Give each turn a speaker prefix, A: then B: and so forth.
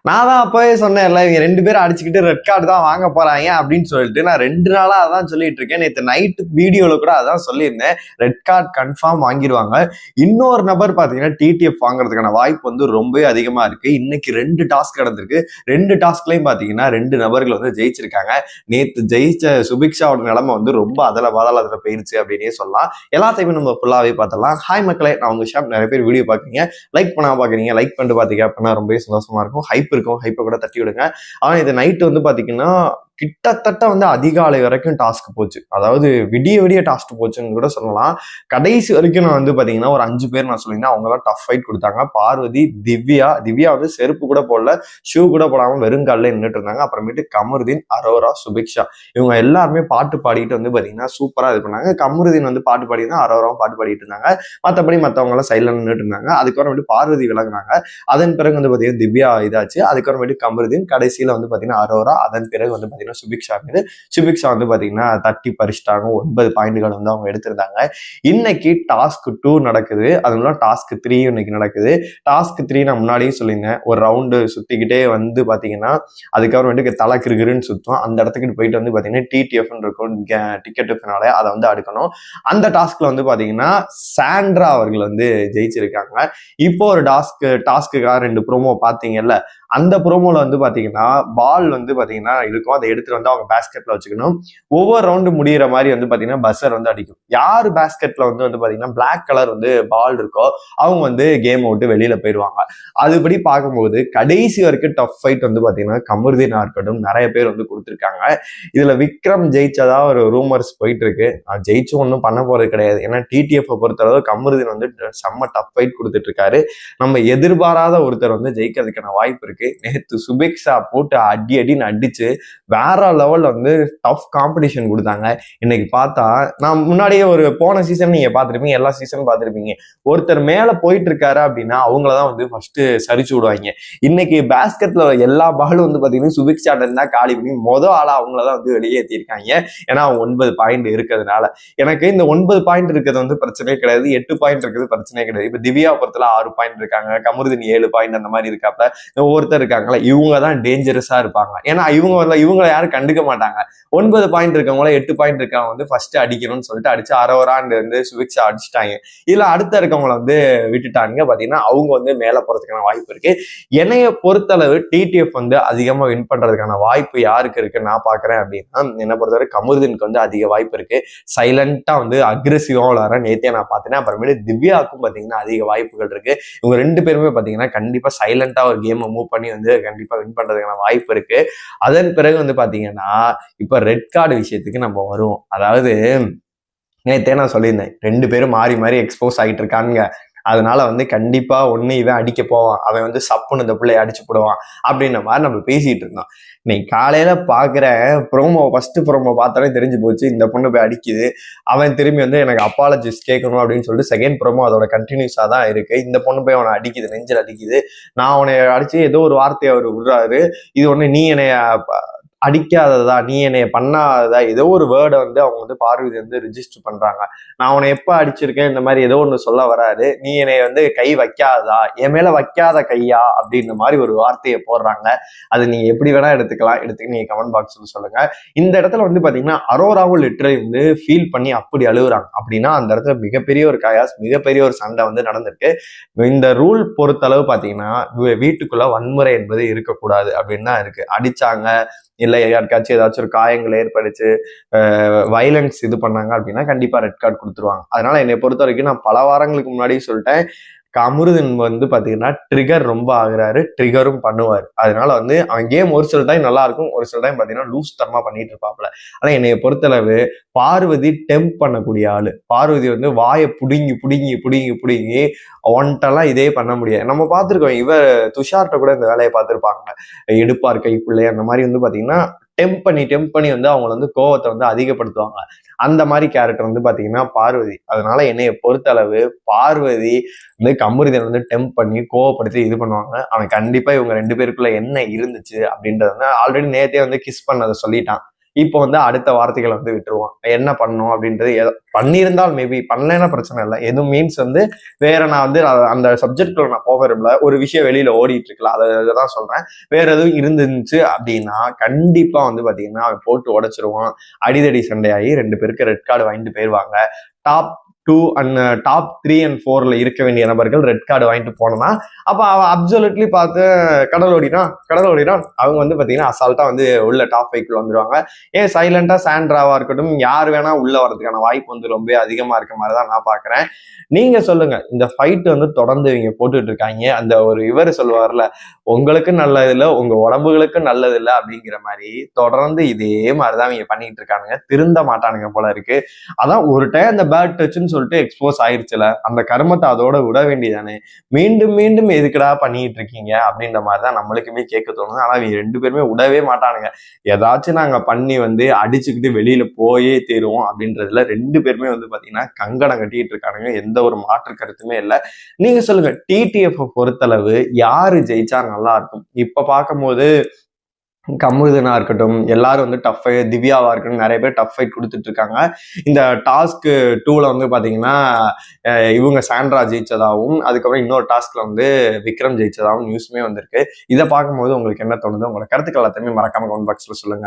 A: நான் தான் அப்பவே சொன்னேன்ல, இவங்க 2 பேரும் அடிச்சுக்கிட்டு ரெட் கார்டு தான் வாங்க போறாங்க அப்படின்னு சொல்லிட்டு நான் 2 நாளா அதான் சொல்லிட்டு இருக்கேன். நேற்று நைட்டு வீடியோல கூட அதான் சொல்லியிருந்தேன். ரெட் கார்டு கன்ஃபார்ம் வாங்கிடுவாங்க. இன்னொரு நபர் பாத்தீங்கன்னா டிடிஎஃப் வாங்குறதுக்கான வாய்ப்பு வந்து ரொம்பவே அதிகமா இருக்கு. இன்னைக்கு 2 டாஸ்க் நடந்திருக்கு. 2 டாஸ்க்லயும் பாத்தீங்கன்னா 2 நபர்கள் வந்து ஜெயிச்சிருக்காங்க. நேற்று ஜெயிச்ச சுபிக்ஷாவோட நிலைமை வந்து ரொம்ப அதல பாதாளத்துல போயிருச்சு அப்படின்னே சொல்லலாம். எல்லாத்தையுமே நம்ம ஃபுல்லாவே பார்த்தலாம். ஹாய் மக்களே, நான் உங்க ஷாப். நிறைய பேர் வீடியோ பாக்குறீங்க, லைக் பண்ணாம பாக்குறீங்க. லைக் பண்ணிட்டு பாத்தீங்க அப்படின்னா ரொம்பவே சந்தோஷமா இருக்கும். ஹைப் இருக்கும், ஹைப்பை கூட தட்டி விடுங்க. ஆனா இது நைட்டு வந்து பாத்தீங்கன்னா கிட்டத்தட்ட வந்து அதிகாலை வரைக்கும் டாஸ்க் போச்சு. அதாவது விடிய விடிய டாஸ்க் போச்சுன்னு கூட சொல்லலாம். கடைசி வரைக்கும் நான் வந்து பாத்தீங்கன்னா ஒரு 5 பேர் நான் சொல்லியிருந்தேன். அவங்க தான் டஃப் ஃபைட் கொடுத்தாங்க. பார்வதி, திவ்யா வந்து செருப்பு கூட போடல, ஷூ கூட போடாம வெறும் காலில் நின்றுட்டு இருந்தாங்க. அப்புறமேட்டு கமருதீன், அரோரா, சுபிக்ஷா இவங்க எல்லாருமே பாட்டு பாடிட்டு வந்து பாத்தீங்கன்னா சூப்பரா இது பண்ணாங்க. கமருதீன் வந்து பாட்டு பாடினா, அரோராவும் பாட்டு பாடிட்டு இருந்தாங்க. மற்றபடி மற்றவங்க எல்லாம் சைட்ல நின்றுட்டு இருந்தாங்க. அதுக்கப்புறமேட்டு பார்வதி விலகுனாங்க. அதன் பிறகு வந்து பாத்தீங்கன்னா திவ்யா இதாச்சு. அதுக்கப்புறமேட்டு கமருதீன், கடைசியில வந்து பாத்தீங்கன்னா அரோரா, அதன் பிறகு வந்து பாத்தீங்கன்னா சுபிக்ஷா வந்து பாத்தீங்கன்னா தட்டி பறிச்சிட்டாங்க. 9 பாயிண்ட்கள் வந்து அவங்க எடுத்திருந்தாங்க. இன்னைக்கு டாஸ்க் 2 நடக்குது. அதுல டாஸ்க் 3 இன்னைக்கு நடக்குது. டாஸ்க் 3 நான் முன்னாடியே சொல்லியிருந்தேன். ஒரு ரவுண்டு சுத்திக்கிட்டே வந்து பாத்தீங்கன்னா அதுக்கப்புறமேட்டு தலை கிருகிருன்னு சுத்தும். அந்த இடத்துக்கு போயிட்டு வந்து பாத்தீங்கன்னா டிடிஎஃப் இருக்கும், டிக்கெட் ஃபினாலே, அதை வந்து அடுக்கணும். அந்த டாஸ்க்ல வந்து பாத்தீங்கன்னா சாண்ட்ரா அவர்கள் வந்து ஜெயிச்சிருக்காங்க. இப்போ ஒரு டாஸ்க்குக்காக 2 ப்ரோமோ பாத்தீங்கல்ல, அந்த ப்ரோமோல வந்து பாத்தீங்கன்னா பால் வந்து பாத்தீங்கன்னா இருக்கும். அதை எடுத்துட்டு வந்து அவங்க பேஸ்கெட்ல வச்சுக்கணும். ஒவ்வொரு ரவுண்டு முடிகிற மாதிரி வந்து பாத்தீங்கன்னா பஸ்ஸர் வந்து அடிக்கும். யாரு பேஸ்கெட்ல வந்து பாத்தீங்கன்னா பிளாக் கலர் வந்து பால் இருக்கோ அவங்க வந்து கேம் விட்டு வெளியில போயிடுவாங்க. அதுபடி பார்க்கும்போது கடைசி வரைக்கும் டஃப் ஃபைட் வந்து பாத்தீங்கன்னா கமருதீனா இருக்கட்டும் நிறைய பேர் வந்து கொடுத்துருக்காங்க. இதுல விக்ரம் ஜெயிச்சதா ஒரு ரூமர்ஸ் போயிட்டு இருக்கு. ஜெயிச்சும் ஒன்றும் பண்ண போறது கிடையாது. ஏன்னா டிடிஎஃப் பொறுத்தளவு கமருதீன் வந்து செம்ம டஃப் ஃபைட் கொடுத்துட்டு இருக்காரு. நம்ம எதிர்பாராத ஒருத்தர் வந்து ஜெயிக்கிறதுக்கான வாய்ப்பு இருக்கு. நேற்று சுபிக்ஷா போட்டு அடின்னு அடிச்சு வேற லெவல்ல வந்து டஃப் காம்படிஷன் கொடுத்தாங்க. இன்னைக்கு பார்த்தா நான் முன்னாடியே ஒரு போன சீசன் நீங்க பார்த்திருப்பீங்க, எல்லா சீசனும் பார்த்திருப்பீங்க. ஒருத்தர் மேல போயிட்டு இருக்காரு அப்படின்னா அவங்களதான் வந்து ஃபர்ஸ்ட் சரிச்சு விடுவாங்க. இன்னைக்கு பேஸ்கெட்ல எல்லா பாலும் வந்து பாத்தீங்கன்னா சுபிக்ஷா இருந்தா காலி பண்ணி ஆளா அவங்களதான் வந்து வெளியேற்றிருக்காங்க. ஏன்னா அவங்க 9 பாயிண்ட் இருக்கிறதுனால. எனக்கு இந்த 9 பாயிண்ட் இருக்கிறது வந்து பிரச்சனையே கிடையாது, 8 பாயிண்ட் இருக்கிறது பிரச்சனையே கிடையாது. இப்ப திவ்யா பொறுத்தல 6 பாயிண்ட் இருக்காங்க, கமருதீன் 7 பாயிண்ட் அந்த மாதிரி இருக்காப்ல. ஒருத்தர் இருக்காங்களா இவங்க தான் டேஞ்சரஸா இருப்பாங்க. ஏன்னா இவங்களை யாரும் கண்டுக்க மாட்டாங்க. 9 பாயிண்ட் இருக்கவங்கள 8 பாயிண்ட் இருக்கவங்க வந்து ஃபர்ஸ்ட் அடிக்கணும்னு சொல்லிட்டு அடிச்சு அரோரான்னு வந்து சுபிக்ஷா அடிச்சுட்டாங்க. இதுல அடுத்த இருக்கவங்களை வந்து விட்டுட்டாங்க. பாத்தீங்கன்னா அவங்க வந்து மேல போறதுக்கான வாய்ப்பு இருக்கு. என்னைய பொறுத்தளவு டிடிஎஃப் வந்து அதிகமா வின் பண்றதுக்கான வாய்ப்பு யாருக்கு இருக்கு நான் பாக்குறேன் அப்படின்னா, என்ன பொறுத்தவரை கமருதீனுக்கு வந்து அதிக வாய்ப்பு இருக்கு. சைலண்டா வந்து அக்ரெசிவா விளாடுற நேத்தே நான் பார்த்தேன். அப்புறமேட்டு திவ்யாவுக்கும் பாத்தீங்கன்னா அதிக வாய்ப்புகள் இருக்கு. இவங்க 2 பேருமே பாத்தீங்கன்னா கண்டிப்பா சைலண்டா ஒரு கேமை மூவ் பண்ணி வந்து கண்டிப்பா வின் பண்றதுக்கான வாய்ப்பு இருக்கு. அதன் பிறகு வந்து பாத்தீங்கன்னா இப்ப ரெட் கார்டு விஷயத்துக்கு நம்ம வருவோம். அதாவது நேத்தே நான் சொல்லியிருந்தேன், 2 பேரும் மாறி மாறி எக்ஸ்போஸ் ஆகிட்டு இருக்கானுங்க. அதனால வந்து கண்டிப்பா ஒண்ணு இவன் அடிக்க போவான், அவன் வந்து சப்புன்னு இந்த பிள்ளைய அடிச்சு போடுவான் அப்படின்ற மாதிரி நம்ம பேசிட்டு இருந்தோம். இன்னைக்கு காலையில பாக்குற ஃபர்ஸ்ட் ப்ரோமோ பார்த்தாலே தெரிஞ்சு போச்சு இந்த பொண்ணு போய் அடிக்குது. அவன் திரும்பி வந்து எனக்கு அப்பாலஜிஸ் கேட்கணும் அப்படின்னு சொல்லிட்டு செகண்ட் ப்ரோமோ அதோட கண்டினியூஸா தான் இருக்கு. இந்த பொண்ணு போய் அவனை அடிக்குது, நெஞ்சில் அடிக்குது. நான் அவனை அடிச்சு ஏதோ ஒரு வார்த்தையை அவர் விடுறாரு. இது ஒண்ணு நீ என்னைய அடிக்காததா, நீ என்னைய பண்ணாததா, ஏதோ ஒரு வேர்டை வந்து அவங்க வந்து பார்வதி வந்து ரிஜிஸ்டர் பண்றாங்க. நான் அவனை எப்ப அடிச்சிருக்கேன் இந்த மாதிரி ஏதோ ஒண்ணு சொல்ல வராது. நீ என்னைய வந்து கை வைக்காததா, என் மேல வைக்காத கையா அப்படின்ற மாதிரி ஒரு வார்த்தையை போடுறாங்க. அது நீங்க எப்படி வேணா எடுத்துக்கலாம், நீங்க கமெண்ட் பாக்ஸ்ல சொல்லுங்க. இந்த இடத்துல வந்து பாத்தீங்கன்னா அரோராவும் லிட்டரலி வந்து ஃபீல் பண்ணி அப்படி அழுகுறாங்க. அப்படின்னா அந்த இடத்துல மிகப்பெரிய ஒரு கயாஸ், மிகப்பெரிய ஒரு சண்டை வந்து நடந்திருக்கு. இந்த ரூல் பொறுத்தளவு பாத்தீங்கன்னா வீட்டுக்குள்ள வன்முறை என்பது இருக்கக்கூடாது அப்படின்னு தான் இருக்கு. அடிச்சாங்க இல்லை யாருக்காச்சும் ஏதாச்சும் ஒரு காயங்கள் ஏற்படுச்சு, வயலன்ஸ் இது பண்ணாங்க அப்படின்னா கண்டிப்பா ரெட் கார்டு கொடுத்துருவாங்க. அதனால என்னை பொறுத்த வரைக்கும் நான் பல வாரங்களுக்கு முன்னாடியே சொல்லிட்டேன், கமருதீன் வந்து பாத்தீங்கன்னா ட்ரிகர் ரொம்ப ஆகுறாரு, ட்ரிகரும் பண்ணுவாரு. அதனால வந்து அவன் கேம் ஒரு சில டைம் நல்லா இருக்கும், ஒரு சில டைம் பாத்தீங்கன்னா லூஸ் தரமா பண்ணிட்டு இருப்பாப்ல. ஆனா என்னைய பொறுத்தளவு பார்வதி டெம்ப் பண்ணக்கூடிய ஆளு. பார்வதி வந்து வாயை புடுங்கி ஒன்ட்டெல்லாம் இதே பண்ண முடியாது. நம்ம பார்த்திருக்கோம், இவர் துஷார்ட்ட கூட இந்த வேலையை பார்த்திருப்பாங்க. எடுப்பார் கைக்குள்ளே அந்த மாதிரி வந்து பாத்தீங்கன்னா டெம்ப் பண்ணி வந்து அவங்களை வந்து கோவத்தை வந்து அதிகப்படுத்துவாங்க. அந்த மாதிரி கேரக்டர் வந்து பாத்தீங்கன்னா பார்வதி. அதனால என்னைய பொறுத்தளவு பார்வதி வந்து கமருதீன் வந்து டெம்ப் பண்ணி கோவப்படுத்தி இது பண்ணுவாங்க. அவன் கண்டிப்பா இவங்க 2 பேருக்குள்ள என்ன இருந்துச்சு அப்படின்றத ஆல்ரெடி நேத்தே வந்து கிஸ் பண்ணதை சொல்லிட்டான். இப்போ வந்து அடுத்த வார்த்தைகளை வந்து விட்டுருவான். என்ன பண்ணும் அப்படின்றது பண்ணியிருந்தால் மேபி பண்ணலைன்னா பிரச்சனை இல்லை. எதுவும் மீன்ஸ் வந்து வேற நான் வந்து அந்த சப்ஜெக்ட்ல நான் போக விரும்பல, ஒரு விஷயம் வெளியில ஓடிட்டு இருக்கலாம், அதை சொல்றேன். வேற எதுவும் இருந்துச்சு அப்படின்னா கண்டிப்பா வந்து பாத்தீங்கன்னா அவன் போட்டு உடைச்சிருவான். அடிதடி சண்டையாகி 2 பேருக்கு ரெட் கார்டு வாங்கிட்டு போயிருவாங்க. டாப் 2 அண்ட் டாப் 3 and 4ல இருக்க வேண்டிய நபர்கள் ரெட் கார்டு வாங்கிட்டு போனோம்னா அப்ப அவன் அப்சல்யூட்லி பார்த்து கடல் ஓடினா அவங்க வந்து பாத்தீங்கன்னா அசால்ட்டா வந்து உள்ள டாப் 5க்குள்ள வந்துருவாங்க. ஏன் சைலண்டா சாண்ட்ராவா இருக்கட்டும் யார் வேணா உள்ள வர்றதுக்கான வாய்ப்பு வந்து ரொம்ப அதிகமா இருக்க மாதிரிதான் நான் பாக்குறேன். நீங்க சொல்லுங்க, இந்த ஃபைட் வந்து தொடர்ந்து இவங்க போட்டுட்டு இருக்காங்க. அந்த ஒரு இவர் சொல்லுவார்ல, உங்களுக்கு நல்லது இல்லை உங்க உடம்புகளுக்கு நல்லது இல்லை அப்படிங்கிற மாதிரி தொடர்ந்து இதே மாதிரிதான் இவங்க பண்ணிட்டு இருக்கானுங்க. திருந்த மாட்டானுங்க போல இருக்கு. அதான் ஒரு டைம் அந்த பேட் டச்ன்னு சொல்லிட்டு எக்ஸ்போஸ் ஆயிடுச்சுல, அந்த கர்மத்தை அதோட விட வேண்டியதானே. மீண்டும் மீண்டும் எதுக்குடா பண்ணிட்டு இருக்கீங்க அப்படின்ற மாதிரிதான் நம்மளுக்குமே கேட்க தோணுது. ஆனா இவங்க 2 பேருமே விடவே மாட்டானுங்க. ஏதாச்சும் நாங்க பண்ணி வந்து அடிச்சுக்கிட்டு வெளியில போயே தீருவோம் அப்படின்றதுல 2 பேருமே வந்து பாத்தீங்கன்னா கங்கணம் கட்டிட்டு இருக்கானுங்க. எந்த ஒரு மாற்று கருத்துமே இல்லை. நீங்க சொல்லுங்க, டிடிஎஃப் பொறுத்தளவு யாரு ஜெயிச்சா நல்லா இருக்கும்? இப்ப பார்க்கும்போது கமுதனா இருக்கட்டும், எல்லாரும் வந்து டஃப் ஃபைட், திவ்யாவா இருக்கட்டும், நிறைய பேர் டஃப் ஃபைட் கொடுத்துட்டு இருக்காங்க. இந்த டாஸ்க் 2ல வந்து பாத்தீங்கன்னா இவங்க சாண்ட்ரா ஜெயிச்சதாகவும், அதுக்கப்புறம் இன்னொரு டாஸ்க்ல வந்து விக்ரம் ஜெயிச்சதாகவும் நியூஸ்மே வந்திருக்கு. இதை பார்க்கும்போது உங்களுக்கு என்ன தோணுது? உங்களோட கருத்துக்கள் எல்லாத்தையுமே மறக்காம கமெண்ட் பாக்ஸ்ல சொல்லுங்க.